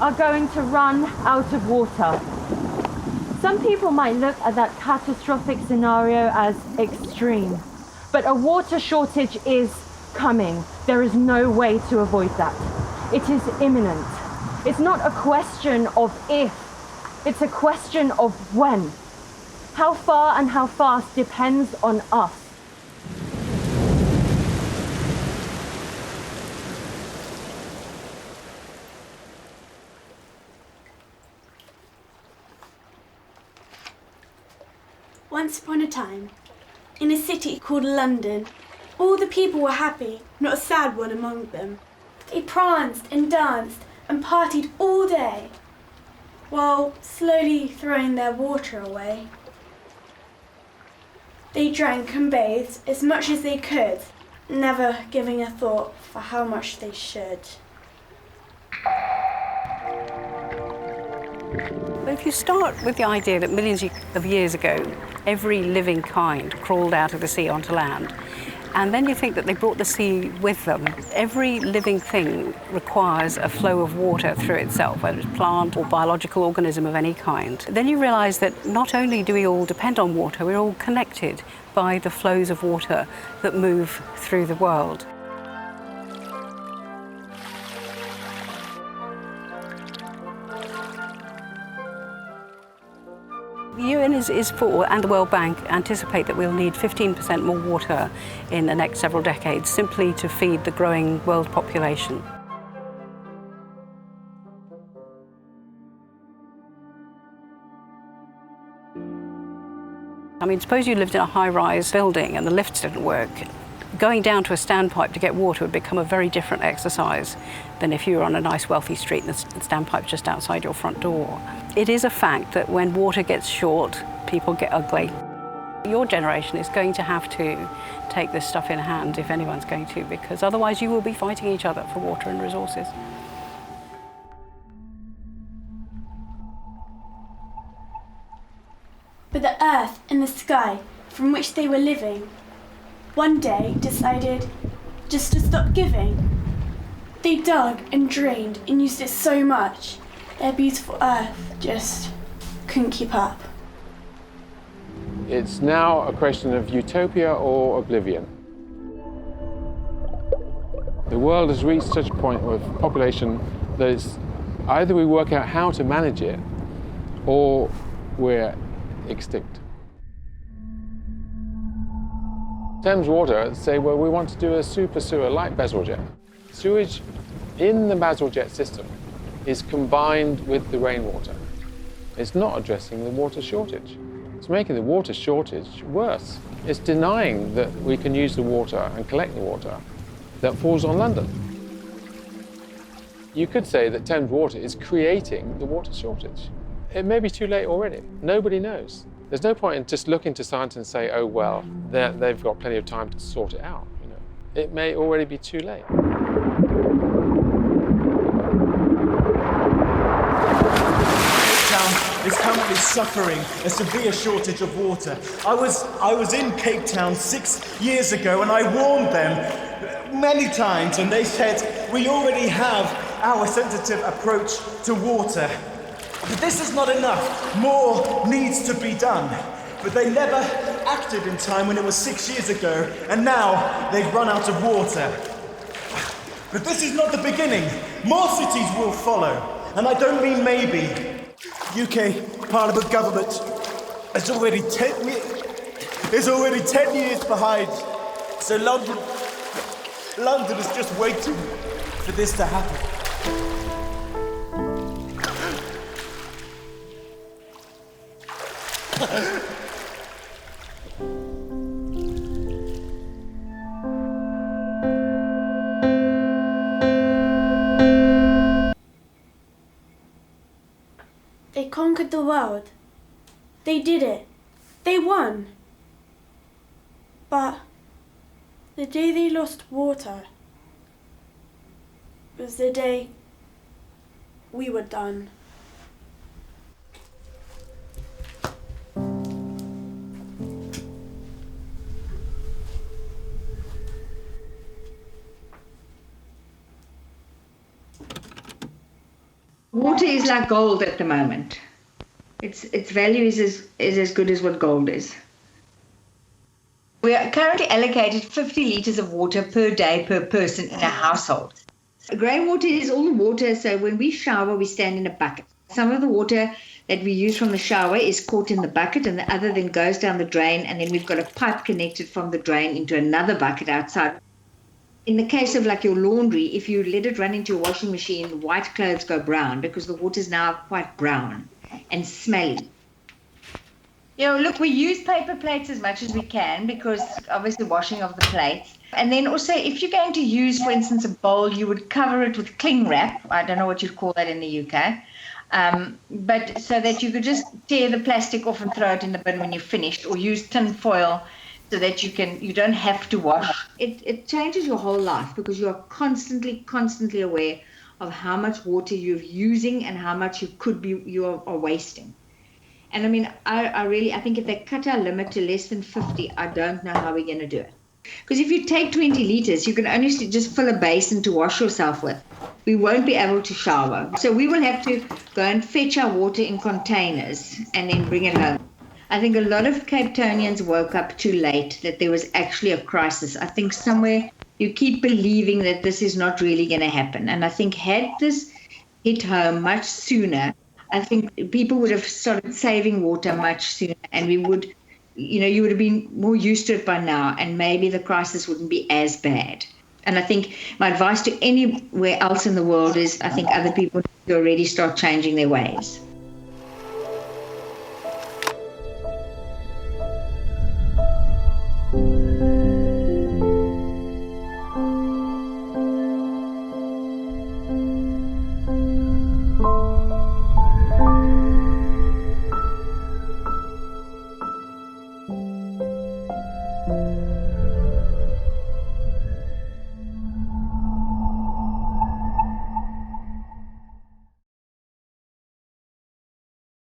are going to run out of water. Some people might look at that catastrophic scenario as extreme, but a water shortage is coming. There is no way to avoid that. It is imminent. It's not a question of if, it's a question of when. How far and how fast depends on us. Once upon a time, in a city called London, all the people were happy, not a sad one among them. They pranced and danced and partied all day, while slowly throwing their water away. They drank and bathed as much as they could, never giving a thought for how much they should. But if you start with the idea that millions of years ago, every living kind crawled out of the sea onto land, and then you think that they brought the sea with them, every living thing requires a flow of water through itself, whether it's plant or biological organism of any kind. Then you realise that not only do we all depend on water, we're all connected by the flows of water that move through the world. The UN is for, and the World Bank anticipate that we'll need 15% more water in the next several decades simply to feed the growing world population. I mean, suppose you lived in a high-rise building and the lifts didn't work. Going down to a standpipe to get water would become a very different exercise than if you were on a nice wealthy street and the standpipe's just outside your front door. It is a fact that when water gets short, people get ugly. Your generation is going to have to take this stuff in hand if anyone's going to, because otherwise you will be fighting each other for water and resources. But the earth and the sky from which they were living one day decided just to stop giving. They dug and drained and used it so much, their beautiful earth just couldn't keep up. It's now a question of utopia or oblivion. The world has reached such a point with population that it's either we work out how to manage it or we're extinct. Thames Water say, well, we want to do a super sewer like Bazalgette. Sewage in the Bazalgette system is combined with the rainwater. It's not addressing the water shortage. It's making the water shortage worse. It's denying that we can use the water and collect the water that falls on London. You could say that Thames Water is creating the water shortage. It may be too late already. Nobody knows. There's no point in just looking to science and say, oh, well, they've got plenty of time to sort it out. You know, it may already be too late. Cape Town is currently suffering a severe shortage of water. I was in Cape Town 6 years ago and I warned them many times and they said, we already have our sensitive approach to water. But this is not enough. More needs to be done. But they never acted in time when it was 6 years ago, and now they've run out of water. But this is not the beginning. More cities will follow, and I don't mean maybe. UK Parliament government is already 10 years behind. So London is just waiting for this to happen. They conquered the world. They did it. They won. But the day they lost water was the day we were done. We water is like gold at the moment. Its value is as good as what gold is. We are currently allocated 50 litres of water per day per person in a household. Grey water is all the water, so when we shower, we stand in a bucket. Some of the water that we use from the shower is caught in the bucket, and the other then goes down the drain, and then we've got a pipe connected from the drain into another bucket outside. In the case of like your laundry, if you let it run into your washing machine, white clothes go brown because the water is now quite brown and smelly. Look, we use paper plates as much as we can because obviously washing of the plates. And then also if you're going to use, for instance, a bowl, you would cover it with cling wrap. I don't know what you'd call that in the UK. But so that you could just tear the plastic off and throw it in the bin when you're finished, or use tin foil so that you don't have to wash. It changes your whole life because you are constantly aware of how much water you're using and how much you are wasting. And I mean, I think if they cut our limit to less than 50, I don't know how we're going to do it. Because if you take 20 litres, you can only just fill a basin to wash yourself with. We won't be able to shower. So we will have to go and fetch our water in containers and then bring it home. I think a lot of Cape Townians woke up too late that there was actually a crisis. I think somewhere you keep believing that this is not really going to happen. And I think had this hit home much sooner, I think people would have started saving water much sooner, and we would, you would have been more used to it by now, and maybe the crisis wouldn't be as bad. And I think my advice to anywhere else in the world is I think other people need to already start changing their ways.